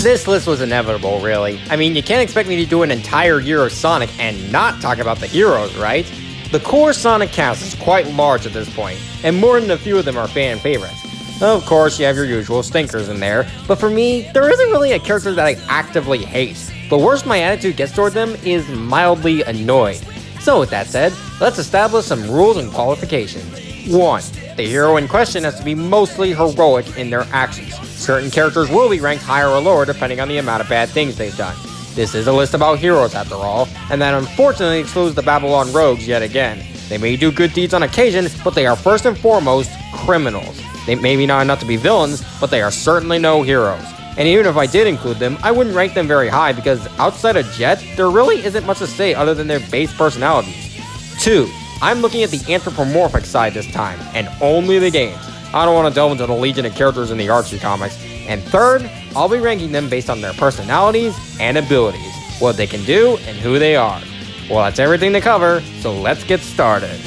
This list was inevitable, really. I mean, you can't expect me to do an entire year of Sonic and not talk about the heroes, right? The core Sonic cast is quite large at this point, and more than a few of them are fan favorites. Of course, you have your usual stinkers in there, but for me, there isn't really a character that I actively hate. The worst my attitude gets toward them is mildly annoyed. So with that said, let's establish some rules and qualifications. 1. The hero in question has to be mostly heroic in their actions. Certain characters will be ranked higher or lower depending on the amount of bad things they've done. This is a list about heroes after all, and that unfortunately excludes the Babylon rogues yet again. They may do good deeds on occasion, but they are first and foremost criminals. They may be not enough to be villains, but they are certainly no heroes. And even if I did include them, I wouldn't rank them very high because outside of Jet, there really isn't much to say other than their base personalities. 2. I'm looking at the anthropomorphic side this time, and only the games. I don't want to delve into the legion of characters in the Archie comics. And 3rd, I'll be ranking them based on their personalities and abilities, what they can do, and who they are. Well, that's everything to cover, so let's get started.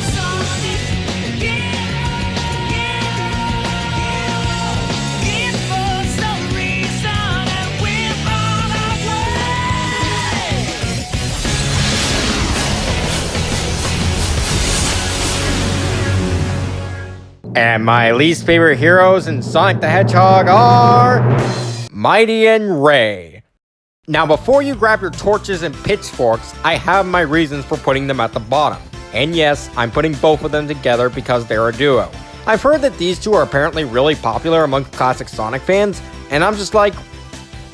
And my least favorite heroes in Sonic the Hedgehog are Mighty and Ray. Now before you grab your torches and pitchforks, I have my reasons for putting them at the bottom. And yes, I'm putting both of them together because they're a duo. I've heard that these two are apparently really popular amongst classic Sonic fans, and I'm just like,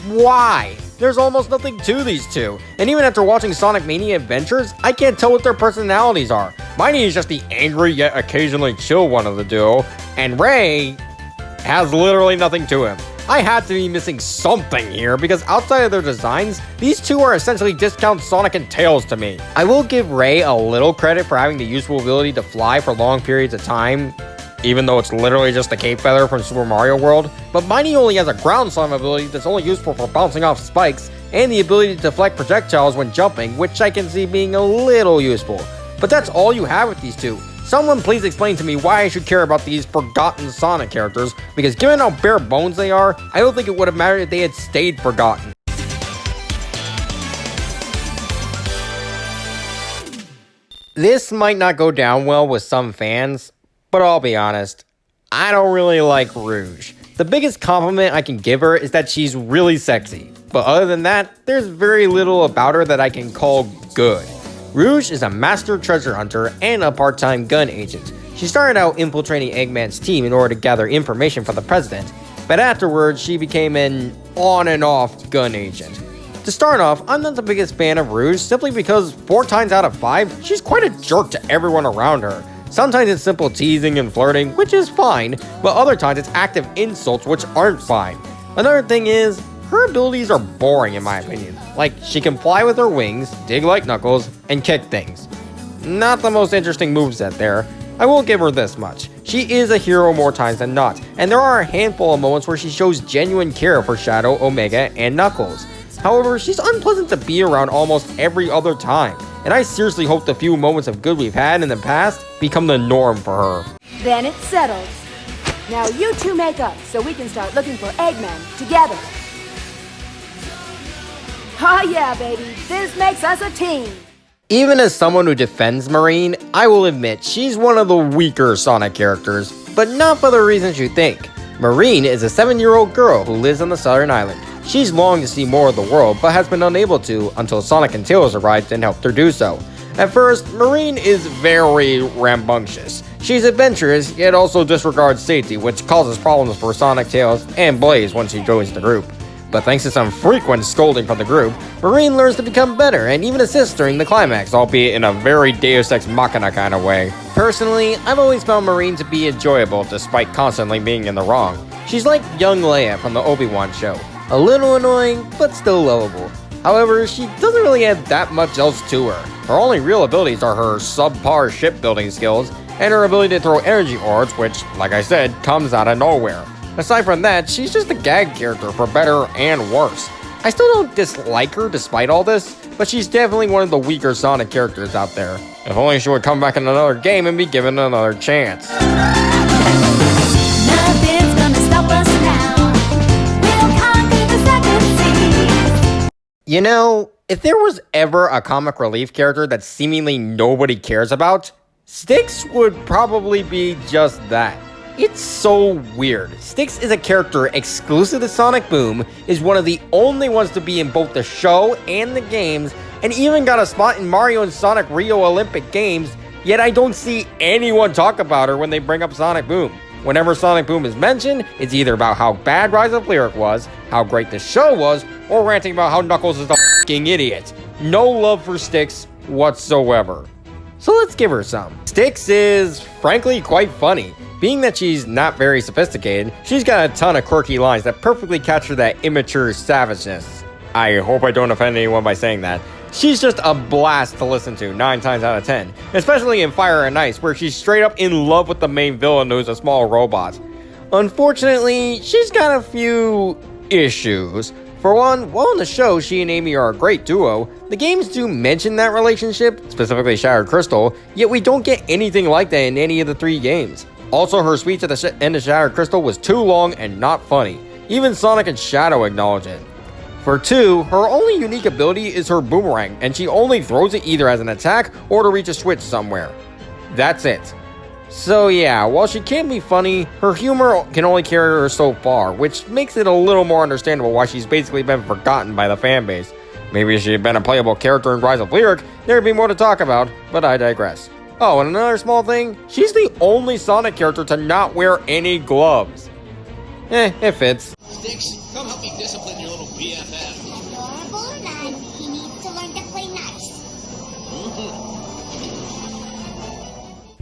why? There's almost nothing to these two, and even after watching Sonic Mania Adventures, I can't tell what their personalities are. Mighty is just the angry yet occasionally chill one of the duo, and Ray has literally nothing to him. I had to be missing something here because outside of their designs, these two are essentially discount Sonic and Tails to me. I will give Ray a little credit for having the useful ability to fly for long periods of time, even though it's literally just a cape feather from Super Mario World, but Mighty only has a ground slime ability that's only useful for bouncing off spikes, and the ability to deflect projectiles when jumping, which I can see being a little useful. But that's all you have with these two. Someone please explain to me why I should care about these forgotten Sonic characters, because given how bare bones they are, I don't think it would have mattered if they had stayed forgotten. This might not go down well with some fans, but I'll be honest, I don't really like Rouge. The biggest compliment I can give her is that she's really sexy, but other than that, there's very little about her that I can call good. Rouge is a master treasure hunter and a part-time gun agent. She started out infiltrating Eggman's team in order to gather information for the president, but afterwards she became an on and off gun agent. To start off, I'm not the biggest fan of Rouge simply because 4 times out of 5, she's quite a jerk to everyone around her. Sometimes it's simple teasing and flirting, which is fine, but other times it's active insults, which aren't fine. Another thing is, her abilities are boring in my opinion. Like, she can fly with her wings, dig like Knuckles, and kick things. Not the most interesting moveset there. I will give her this much. She is a hero more times than not, and there are a handful of moments where she shows genuine care for Shadow, Omega, and Knuckles. However, she's unpleasant to be around almost every other time, and I seriously hope the few moments of good we've had in the past become the norm for her. Then it's settled. Now you two make up so we can start looking for Eggman together. Oh yeah, baby, this makes us a team. Even as someone who defends Marine, I will admit she's one of the weaker Sonic characters, but not for the reasons you think. Marine is a 7-year-old girl who lives on the southern island. She's longed to see more of the world, but has been unable to until Sonic and Tails arrived and helped her do so. At first, Marine is very rambunctious. She's adventurous, yet also disregards safety, which causes problems for Sonic, Tails, and Blaze once she joins the group. But thanks to some frequent scolding from the group, Marine learns to become better and even assists during the climax, albeit in a very Deus Ex Machina kind of way. Personally, I've always found Marine to be enjoyable despite constantly being in the wrong. She's like young Leia from the Obi-Wan show. A little annoying, but still lovable. However, she doesn't really have that much else to her. Her only real abilities are her subpar shipbuilding skills and her ability to throw energy orbs, which, like I said, comes out of nowhere. Aside from that, she's just a gag character for better and worse. I still don't dislike her despite all this, but she's definitely one of the weaker Sonic characters out there. If only she would come back in another game and be given another chance. Nothing's gonna stop us now. We'll conquer the second sea. You know, if there was ever a comic relief character that seemingly nobody cares about, Styx would probably be just that. It's so weird. Styx is a character exclusive to Sonic Boom, is one of the only ones to be in both the show and the games, and even got a spot in Mario and Sonic Rio Olympic Games, yet I don't see anyone talk about her when they bring up Sonic Boom. Whenever Sonic Boom is mentioned, it's either about how bad Rise of Lyric was, how great the show was, or ranting about how Knuckles is a f***ing idiot. No love for Styx whatsoever. So let's give her some. Styx is, frankly, quite funny. Being that she's not very sophisticated, she's got a ton of quirky lines that perfectly capture that immature savageness. I hope I don't offend anyone by saying that. She's just a blast to listen to 9 times out of 10, especially in Fire and Ice, where she's straight up in love with the main villain who's a small robot. Unfortunately, she's got a few issues. For one, while in the show she and Amy are a great duo, the games do mention that relationship, specifically Shattered Crystal, yet we don't get anything like that in any of the 3 games. Also, her speech at the end of Shattered Crystal was too long and not funny. Even Sonic and Shadow acknowledge it. For 2, her only unique ability is her boomerang, and she only throws it either as an attack or to reach a switch somewhere. That's it. So yeah, while she can be funny, her humor can only carry her so far, which makes it a little more understandable why she's basically been forgotten by the fanbase. Maybe if she had been a playable character in Rise of Lyric, there'd be more to talk about, but I digress. Oh, and another small thing, she's the only Sonic character to not wear any gloves. It fits. Styx, come help me discipline your little BFF. Adorable, and he needs to learn to play nice.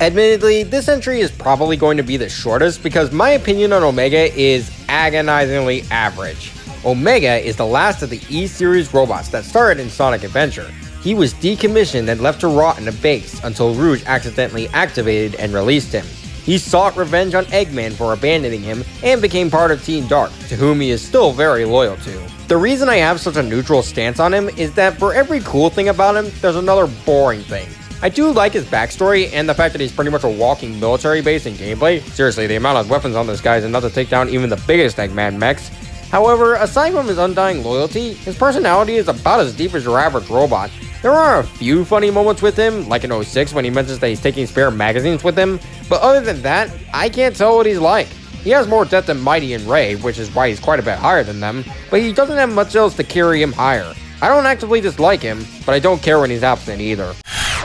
Admittedly, this entry is probably going to be the shortest because my opinion on Omega is agonizingly average. Omega is the last of the E-Series robots that started in Sonic Adventure. He was decommissioned and left to rot in a base until Rouge accidentally activated and released him. He sought revenge on Eggman for abandoning him and became part of Team Dark, to whom he is still very loyal to. The reason I have such a neutral stance on him is that for every cool thing about him, there's another boring thing. I do like his backstory and the fact that he's pretty much a walking military base in gameplay. Seriously, the amount of weapons on this guy is enough to take down even the biggest Eggman mechs. However, aside from his undying loyalty, his personality is about as deep as your average robot. There are a few funny moments with him, like in 06 when he mentions that he's taking spare magazines with him, but other than that, I can't tell what he's like. He has more depth than Mighty and Ray, which is why he's quite a bit higher than them, but he doesn't have much else to carry him higher. I don't actively dislike him, but I don't care when he's absent either.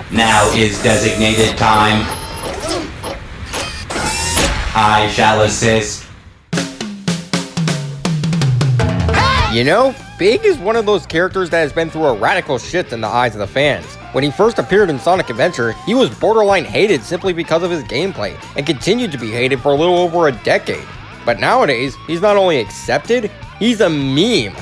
Now is designated time. I shall assist. You know, Big is one of those characters that has been through a radical shift in the eyes of the fans. When he first appeared in Sonic Adventure, he was borderline hated simply because of his gameplay, and continued to be hated for a little over a decade. But nowadays, he's not only accepted, he's a meme.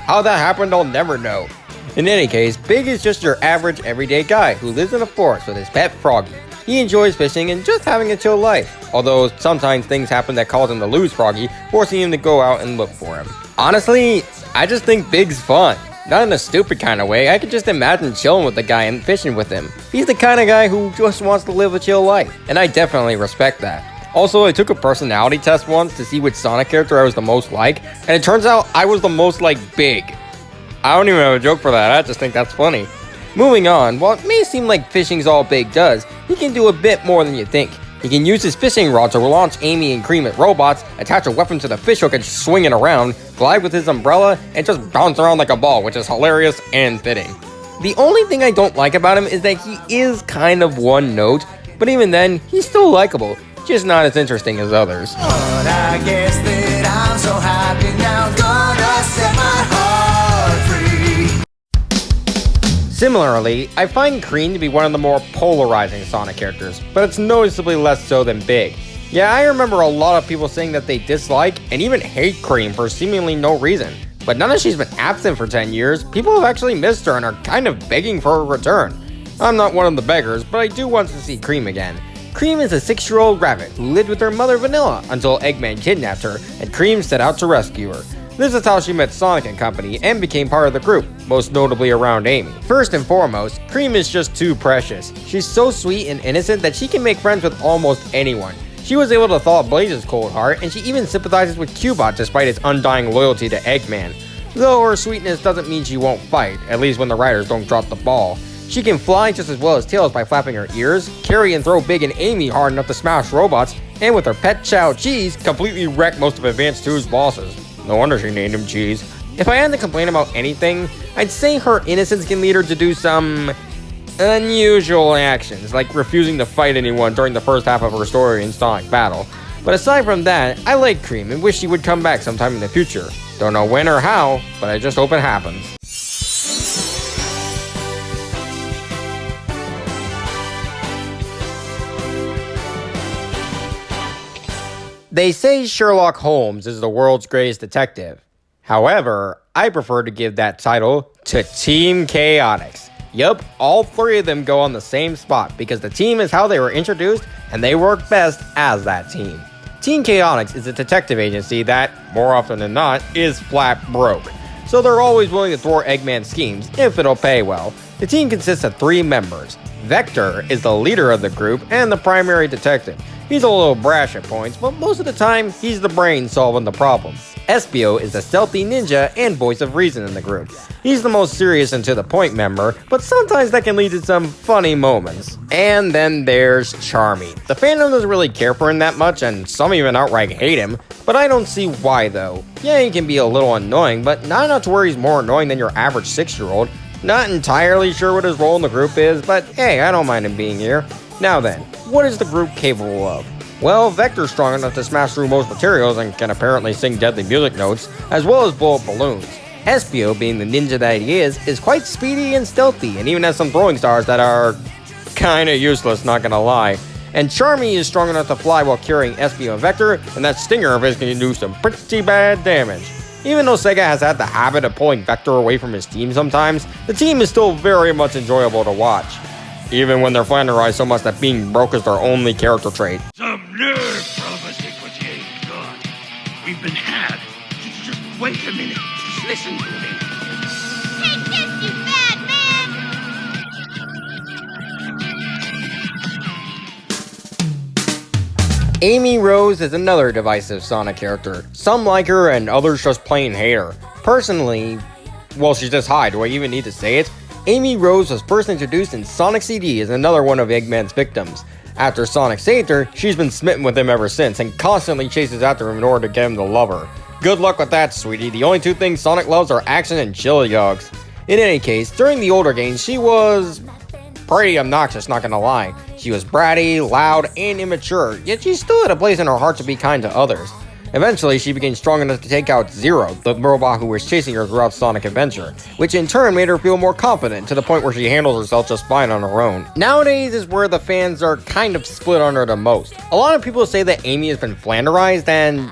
How that happened, I'll never know. In any case, Big is just your average everyday guy who lives in a forest with his pet Froggy. He enjoys fishing and just having a chill life, although sometimes things happen that cause him to lose Froggy, forcing him to go out and look for him. Honestly, I just think Big's fun. Not in a stupid kind of way, I can just imagine chilling with the guy and fishing with him. He's the kind of guy who just wants to live a chill life, and I definitely respect that. Also, I took a personality test once to see which Sonic character I was the most like, and it turns out I was the most like Big. I don't even have a joke for that, I just think that's funny. Moving on, while it may seem like fishing's all Big does, he can do a bit more than you think. He can use his fishing rod to launch Amy and Cream at robots, attach a weapon to the fishhook and swing it around, glide with his umbrella, and just bounce around like a ball, which is hilarious and fitting. The only thing I don't like about him is that he is kind of one note, but even then, he's still likable, just not as interesting as others. But I guess that I'm so happy now, gonna set my heart free. Similarly, I find Cream to be one of the more polarizing Sonic characters, but it's noticeably less so than Big. Yeah, I remember a lot of people saying that they dislike and even hate Cream for seemingly no reason, but now that she's been absent for 10 years, people have actually missed her and are kind of begging for a return. I'm not one of the beggars, but I do want to see Cream again. Cream is a 6-year-old rabbit who lived with her mother Vanilla until Eggman kidnapped her and Cream set out to rescue her. This is how she met Sonic and company and became part of the group, most notably around Amy. First and foremost, Cream is just too precious. She's so sweet and innocent that she can make friends with almost anyone. She was able to thaw Blaze's cold heart, and she even sympathizes with Cubot despite his undying loyalty to Eggman. Though her sweetness doesn't mean she won't fight, at least when the riders don't drop the ball. She can fly just as well as Tails by flapping her ears, carry and throw big and Amy hard enough to smash robots, and with her pet Chaotix, completely wreck most of Advanced 2's bosses. No wonder she named him Cheese. If I had to complain about anything, I'd say her innocence can lead her to do some unusual actions, like refusing to fight anyone during the first half of her story in Sonic Battle. But aside from that, I like Cream and wish she would come back sometime in the future. Don't know when or how, but I just hope it happens. They say Sherlock Holmes is the world's greatest detective. However, I prefer to give that title to Team Chaotix. Yup, all three of them go on the same spot because the team is how they were introduced and they work best as that team. Team Chaotix is a detective agency that, more often than not, is flat broke. So they're always willing to thwart Eggman's schemes if it'll pay well. The team consists of 3 members. Vector is the leader of the group and the primary detective. He's a little brash at points, but most of the time, he's the brain solving the problem. Espio is the stealthy ninja and voice of reason in the group. He's the most serious and to-the-point member, but sometimes that can lead to some funny moments. And then there's Charmy. The fandom doesn't really care for him that much, and some even outright hate him, but I don't see why though. Yeah, he can be a little annoying, but not enough to where he's more annoying than your average 6-year-old. Not entirely sure what his role in the group is, but hey, I don't mind him being here. Now then, what is the group capable of? Well, Vector's strong enough to smash through most materials and can apparently sing deadly music notes, as well as blow up balloons. Espio, being the ninja that he is quite speedy and stealthy, and even has some throwing stars that are kinda useless, not gonna lie. And Charmy is strong enough to fly while carrying Espio and Vector, and that stinger of his can do some pretty bad damage. Even though Sega has had the habit of pulling Vector away from his team sometimes, the team is still very much enjoyable to watch. Even when they're flanderized so much that being broke is their only character trait. Some nerve, Professor Quatier. God, we've been had. Just wait a minute. Just listen to me. Take this, you bad man! Amy Rose is another divisive Sonic character. Some like her and others just plain hate her. Personally, well, she's this high, do I even need to say it? Amy Rose was first introduced in Sonic CD as another one of Eggman's victims. After Sonic saved her, she's been smitten with him ever since and constantly chases after him in order to get him to love her. Good luck with that, sweetie. The only 2 things Sonic loves are action and chili dogs. In any case, during the older games, she was pretty obnoxious, not gonna lie. She was bratty, loud, and immature, yet she still had a place in her heart to be kind to others. Eventually, she became strong enough to take out Zero, the robot who was chasing her throughout Sonic Adventure, which in turn made her feel more confident to the point where she handles herself just fine on her own. Nowadays is where the fans are kind of split on her the most. A lot of people say that Amy has been flanderized, and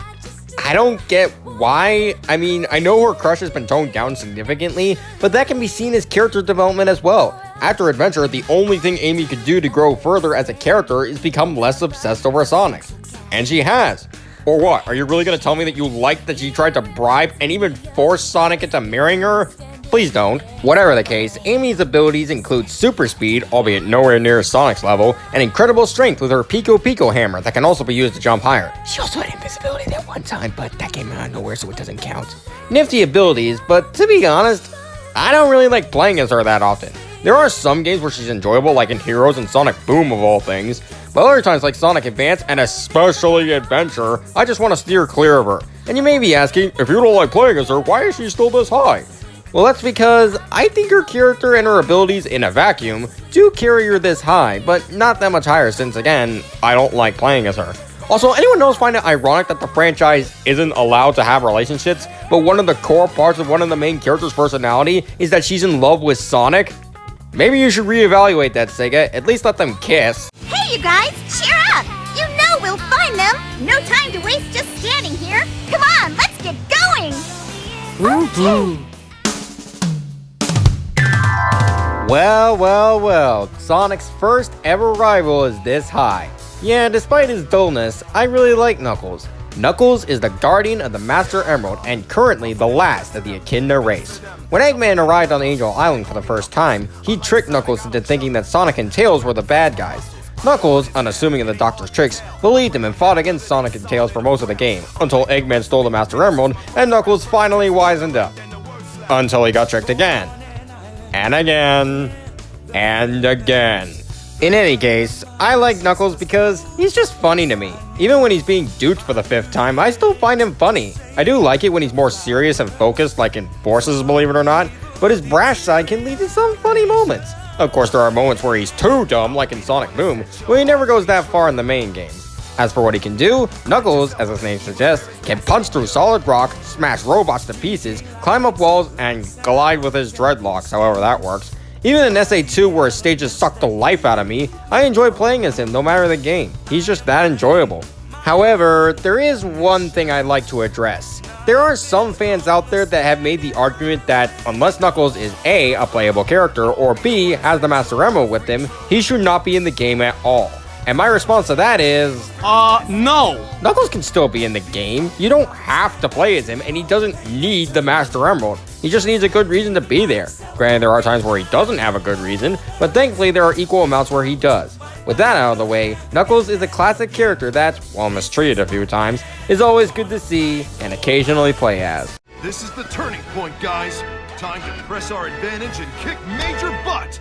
I don't get why. I mean, I know her crush has been toned down significantly, but that can be seen as character development as well. After Adventure, the only thing Amy could do to grow further as a character is become less obsessed over Sonic. And she has. Or what? Are you really gonna tell me that you like that she tried to bribe and even force Sonic into marrying her? Please don't. Whatever the case, Amy's abilities include super speed, albeit nowhere near Sonic's level, and incredible strength with her Pico Pico hammer that can also be used to jump higher. She also had invisibility that one time, but that came out of nowhere so it doesn't count. Nifty abilities, but to be honest, I don't really like playing as her that often. There are some games where she's enjoyable, like in Heroes and Sonic Boom of all things, but other times like Sonic Advance and especially Adventure, I just want to steer clear of her. And you may be asking, if you don't like playing as her, why is she still this high? Well, that's because I think her character and her abilities in a vacuum do carry her this high, but not that much higher since, again, I don't like playing as her. Also, anyone else find it ironic that the franchise isn't allowed to have relationships, but one of the core parts of one of the main characters' personality is that she's in love with Sonic? Maybe you should reevaluate that, Sega. At least let them kiss. Hey, you guys, cheer up! You know we'll find them! No time to waste just standing here! Come on, let's get going! Well, Sonic's first ever rival is this high. Yeah, despite his dullness, I really like Knuckles. Knuckles is the guardian of the Master Emerald and currently the last of the Echidna race. When Eggman arrived on Angel Island for the first time, he tricked Knuckles into thinking that Sonic and Tails were the bad guys. Knuckles, unassuming of the Doctor's tricks, believed him and fought against Sonic and Tails for most of the game, until Eggman stole the Master Emerald and Knuckles finally wisened up. until he got tricked again. And again. And again. In any case, I like Knuckles because he's just funny to me. Even when he's being duped for the 5th time, I still find him funny. I do like it when he's more serious and focused, like in Forces, believe it or not, but his brash side can lead to some funny moments. Of course, there are moments where he's too dumb, like in Sonic Boom, but he never goes that far in the main games. As for what he can do, Knuckles, as his name suggests, can punch through solid rock, smash robots to pieces, climb up walls, and glide with his dreadlocks, however that works. Even in SA2 where his stages suck the life out of me, I enjoy playing as him no matter the game. He's just that enjoyable. However, there is one thing I'd like to address. There are some fans out there that have made the argument that unless Knuckles is A playable character, or B, has the Master Emerald with him, he should not be in the game at all. And my response to that is... no! Knuckles can still be in the game. You don't have to play as him, and he doesn't need the Master Emerald. He just needs a good reason to be there. Granted, there are times where he doesn't have a good reason, but thankfully there are equal amounts where he does. With that out of the way, Knuckles is a classic character that, while mistreated a few times, is always good to see and occasionally play as. This is the turning point, guys. Time to press our advantage and kick major butt!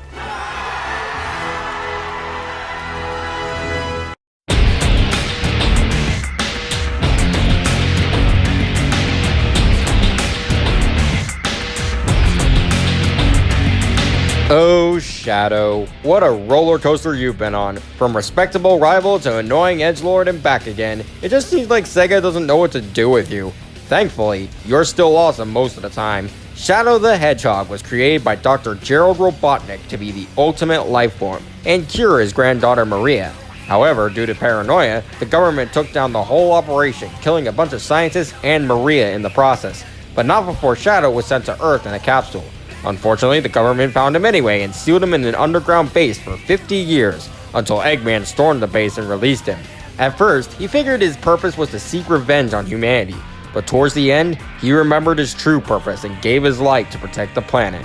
Oh, Shadow, what a roller coaster you've been on. From respectable rival to annoying edgelord and back again, it just seems like Sega doesn't know what to do with you. Thankfully, you're still awesome most of the time. Shadow the Hedgehog was created by Dr. Gerald Robotnik to be the ultimate life form, and cure his granddaughter Maria. However, due to paranoia, the government took down the whole operation, killing a bunch of scientists and Maria in the process, but not before Shadow was sent to Earth in a capsule. Unfortunately, the government found him anyway and sealed him in an underground base for 50 years, until Eggman stormed the base and released him. At first, he figured his purpose was to seek revenge on humanity, but towards the end, he remembered his true purpose and gave his life to protect the planet.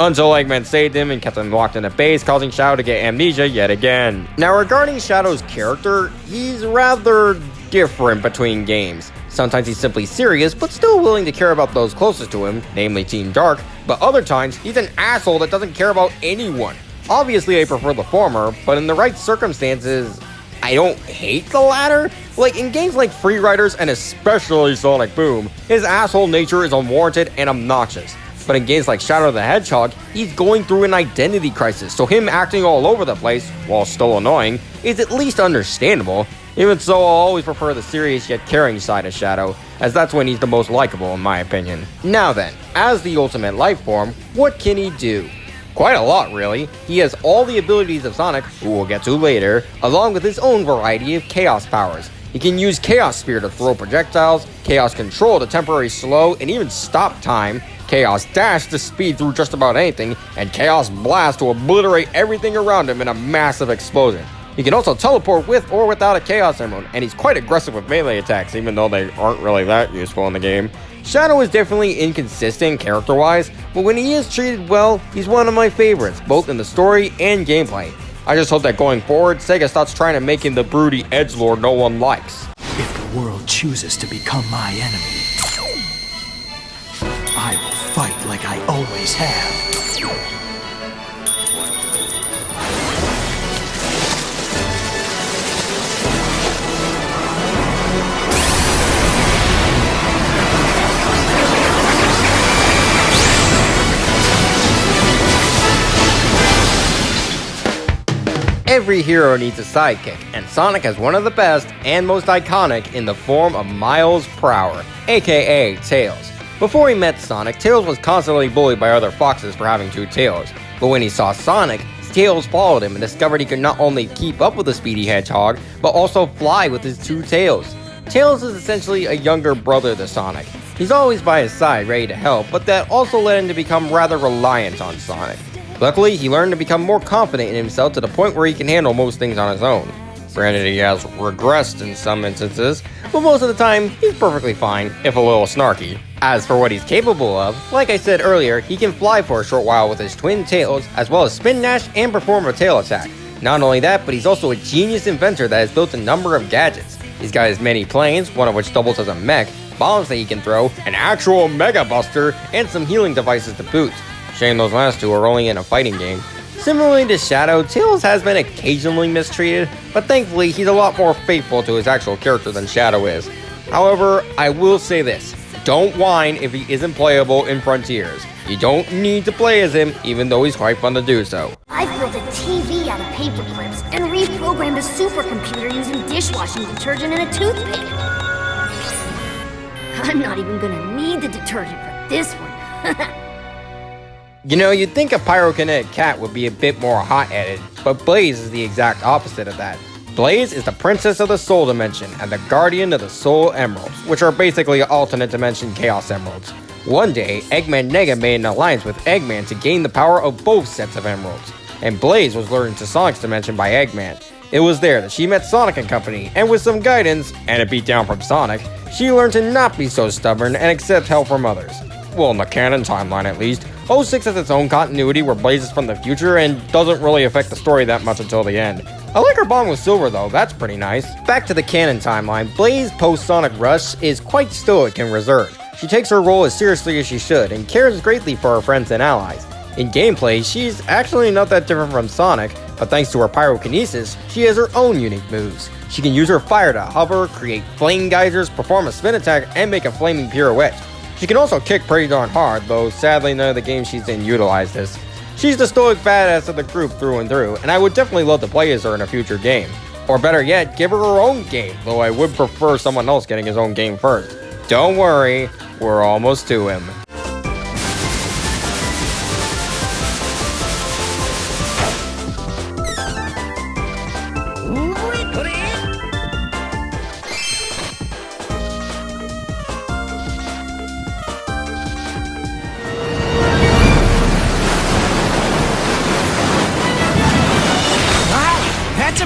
Until Eggman saved him and kept him locked in a base, causing Shadow to get amnesia yet again. Now regarding Shadow's character, he's rather different between games. Sometimes he's simply serious, but still willing to care about those closest to him, namely Team Dark, but other times, he's an asshole that doesn't care about anyone. Obviously, I prefer the former, but in the right circumstances, I don't hate the latter. Like, in games like Free Riders and especially Sonic Boom, his asshole nature is unwarranted and obnoxious. But in games like Shadow the Hedgehog, he's going through an identity crisis, so him acting all over the place, while still annoying, is at least understandable. Even so, I'll always prefer the serious yet caring side of Shadow, as that's when he's the most likable in my opinion. Now then, as the ultimate life form, what can he do? Quite a lot really. He has all the abilities of Sonic, who we'll get to later, along with his own variety of chaos powers. He can use Chaos Spear to throw projectiles, Chaos Control to temporarily slow and even stop time, Chaos Dash to speed through just about anything, and Chaos Blast to obliterate everything around him in a massive explosion. He can also teleport with or without a Chaos Emerald, and he's quite aggressive with melee attacks, even though they aren't really that useful in the game. Shadow is definitely inconsistent character-wise, but when he is treated well, he's one of my favorites, both in the story and gameplay. I just hope that going forward, Sega stops trying to make him the broody edgelord no one likes. If the world chooses to become my enemy, I will fight like I always have. Every hero needs a sidekick, and Sonic has one of the best and most iconic in the form of Miles Prower, aka Tails. Before he met Sonic, Tails was constantly bullied by other foxes for having two tails, but when he saw Sonic, Tails followed him and discovered he could not only keep up with the speedy hedgehog, but also fly with his two tails. Tails is essentially a younger brother to Sonic. He's always by his side, ready to help, but that also led him to become rather reliant on Sonic. Luckily, he learned to become more confident in himself to the point where he can handle most things on his own. Granted, he has regressed in some instances, but most of the time, he's perfectly fine, if a little snarky. As for what he's capable of, like I said earlier, he can fly for a short while with his twin tails, as well as spin dash and perform a tail attack. Not only that, but he's also a genius inventor that has built a number of gadgets. He's got his many planes, one of which doubles as a mech, bombs that he can throw, an actual Mega Buster, and some healing devices to boot. Shame those last two are only in a fighting game. Similarly to Shadow, Tails has been occasionally mistreated, but thankfully he's a lot more faithful to his actual character than Shadow is. However, I will say this, don't whine if he isn't playable in Frontiers. You don't need to play as him, even though he's quite fun to do so. I've built a TV out of paper clips and reprogrammed a supercomputer using dishwashing detergent and a toothpick. I'm not even gonna need the detergent for this one. You know, you'd think a pyrokinetic cat would be a bit more hot-headed, but Blaze is the exact opposite of that. Blaze is the princess of the Soul Dimension and the guardian of the Soul Emeralds, which are basically alternate dimension Chaos Emeralds. One day, Eggman Nega made an alliance with Eggman to gain the power of both sets of emeralds, and Blaze was lured into Sonic's dimension by Eggman. It was there that she met Sonic and company, and with some guidance, and a beatdown from Sonic, she learned to not be so stubborn and accept help from others. Well, in the canon timeline at least. 06 has its own continuity where Blaze is from the future and doesn't really affect the story that much until the end. I like her bond with Silver though, that's pretty nice. Back to the canon timeline, Blaze post-Sonic Rush is quite stoic and reserved. She takes her role as seriously as she should and cares greatly for her friends and allies. In gameplay, she's actually not that different from Sonic, but thanks to her pyrokinesis, she has her own unique moves. She can use her fire to hover, create flame geysers, perform a spin attack, and make a flaming pirouette. She can also kick pretty darn hard, though sadly none of the games she's in utilize this. She's the stoic badass of the group through and through, and I would definitely love to play as her in a future game. Or better yet, give her her own game, though I would prefer someone else getting his own game first. Don't worry, we're almost to him.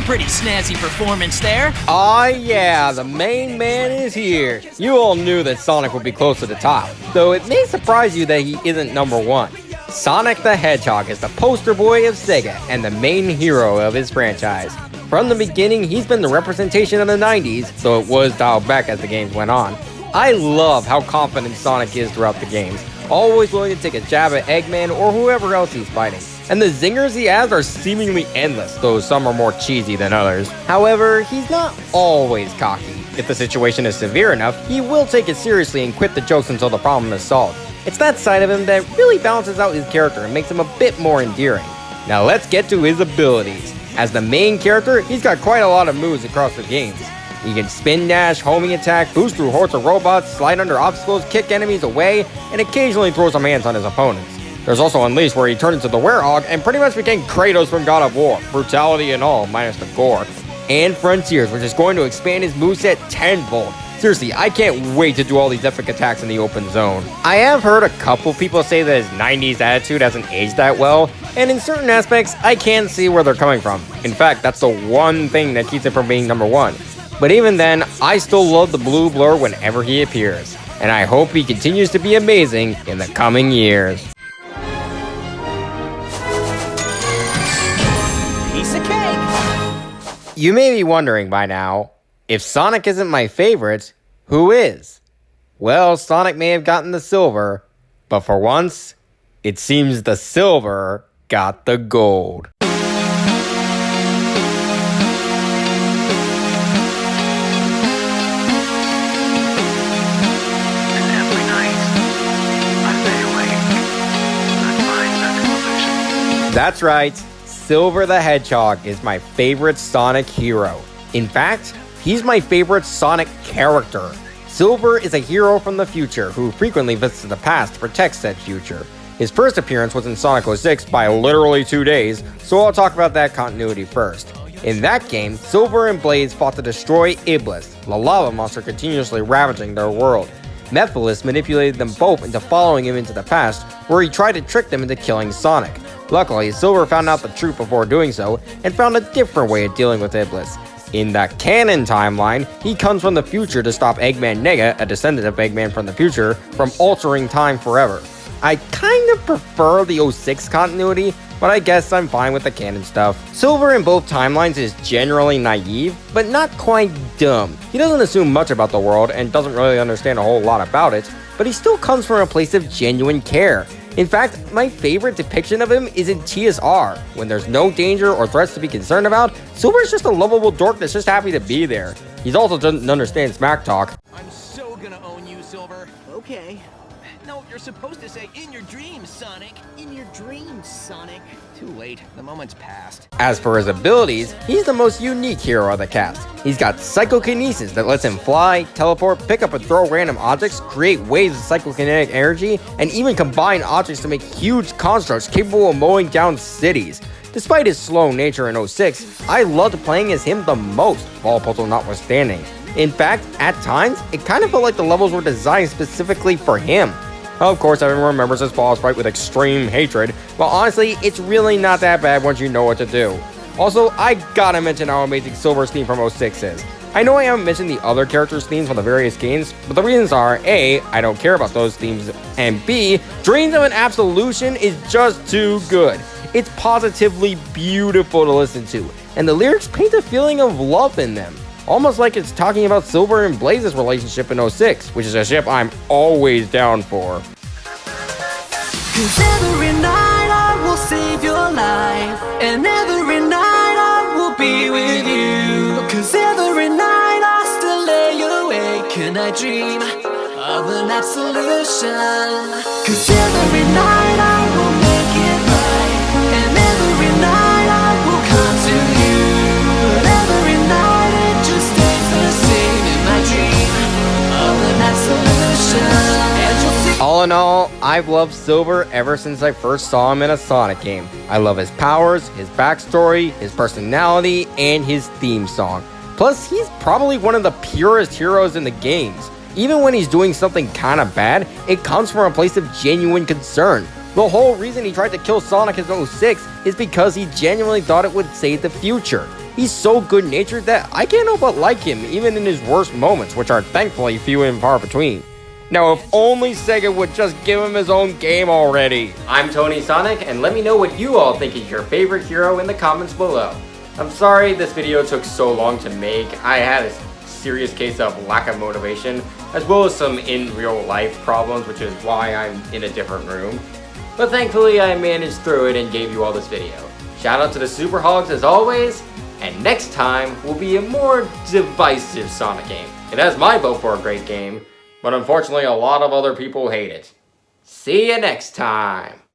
Pretty snazzy performance there. Ah yeah, the main man is here. You all knew that Sonic would be close to the top, though it may surprise you that he isn't number one. Sonic the Hedgehog is the poster boy of Sega and the main hero of his franchise. From the beginning, he's been the representation of the 90s, though it was dialed back as the games went on. I love how confident Sonic is throughout the games, always willing to take a jab at Eggman or whoever else he's fighting. And the zingers he has are seemingly endless, though some are more cheesy than others. However, he's not always cocky. If the situation is severe enough, he will take it seriously and quit the jokes until the problem is solved. It's that side of him that really balances out his character and makes him a bit more endearing. Now let's get to his abilities. As the main character, he's got quite a lot of moves across the games. He can spin dash, homing attack, boost through hordes of robots, slide under obstacles, kick enemies away, and occasionally throw some hands on his opponents. There's also Unleashed where he turned into the Werehog and pretty much became Kratos from God of War, brutality and all, minus the gore. And Frontiers, which is going to expand his moveset tenfold. Seriously, I can't wait to do all these epic attacks in the open zone. I have heard a couple people say that his 90s attitude hasn't aged that well, and in certain aspects, I can see where they're coming from. In fact, that's the one thing that keeps him from being number one. But even then, I still love the blue blur whenever he appears, and I hope he continues to be amazing in the coming years. Piece of cake! You may be wondering by now, if Sonic isn't my favorite, who is? Well, Sonic may have gotten the silver, but for once, it seems the silver got the gold. That's right, Silver the Hedgehog is my favorite Sonic hero. In fact, he's my favorite Sonic character. Silver is a hero from the future who frequently visits the past to protect said future. His first appearance was in Sonic 06 by literally 2 days, so I'll talk about that continuity first. In that game, Silver and Blaze fought to destroy Iblis, the lava monster continuously ravaging their world. Mephiles manipulated them both into following him into the past, where he tried to trick them into killing Sonic. Luckily, Silver found out the truth before doing so, and found a different way of dealing with Iblis. In the canon timeline, he comes from the future to stop Eggman Nega, a descendant of Eggman from the future, from altering time forever. I kind of prefer the 06 continuity, but I guess I'm fine with the canon stuff. Silver in both timelines is generally naive, but not quite dumb. He doesn't assume much about the world and doesn't really understand a whole lot about it, but he still comes from a place of genuine care. In fact, my favorite depiction of him is in TSR. When there's no danger or threats to be concerned about, Silver is just a lovable dork that's just happy to be there. He also doesn't understand smack talk. I'm so gonna own you, Silver. Okay. No, you're supposed to say in your dreams, Sonic. In your dreams, Sonic. Too late. The moment's passed. As for his abilities, he's the most unique hero of the cast. He's got psychokinesis that lets him fly, teleport, pick up and throw random objects, create waves of psychokinetic energy, and even combine objects to make huge constructs capable of mowing down cities. Despite his slow nature in 06, I loved playing as him the most, ball puzzle notwithstanding. In fact, at times, it kind of felt like the levels were designed specifically for him. Of course, everyone remembers his boss fight with extreme hatred, but honestly, it's really not that bad once you know what to do. Also, I gotta mention how amazing Silver's theme from 06 is. I know I haven't mentioned the other characters' themes from the various games, but the reasons are A, I don't care about those themes, and B, Dreams of an Absolution is just too good. It's positively beautiful to listen to, and the lyrics paint a feeling of love in them. Almost like it's talking about Silver and Blaze's relationship in 06, which is a ship I'm always down for. 'Cause every night I will save your life, and every night I will be with you. 'Cause every night I still lay awake and I dream of an absolution. 'Cause every night I will make it right, and every night I will come to you. And every night it just stays the same in my dream of an absolution. All in all, I've loved Silver ever since I first saw him in a Sonic game. I love his powers, his backstory, his personality, and his theme song. Plus, he's probably one of the purest heroes in the games. Even when he's doing something kinda bad, it comes from a place of genuine concern. The whole reason he tried to kill Sonic in 06 is because he genuinely thought it would save the future. He's so good-natured that I can't help but like him even in his worst moments, which are thankfully few and far between. Now, if only Sega would just give him his own game already. I'm Tony Sonic, and let me know what you all think is your favorite hero in the comments below. I'm sorry this video took so long to make. I had a serious case of lack of motivation, as well as some in real life problems, which is why I'm in a different room. But thankfully I managed through it and gave you all this video. Shout out to the Super Hogs as always, and next time will be a more divisive Sonic game. It has my vote for a great game, but unfortunately a lot of other people hate it. See you next time!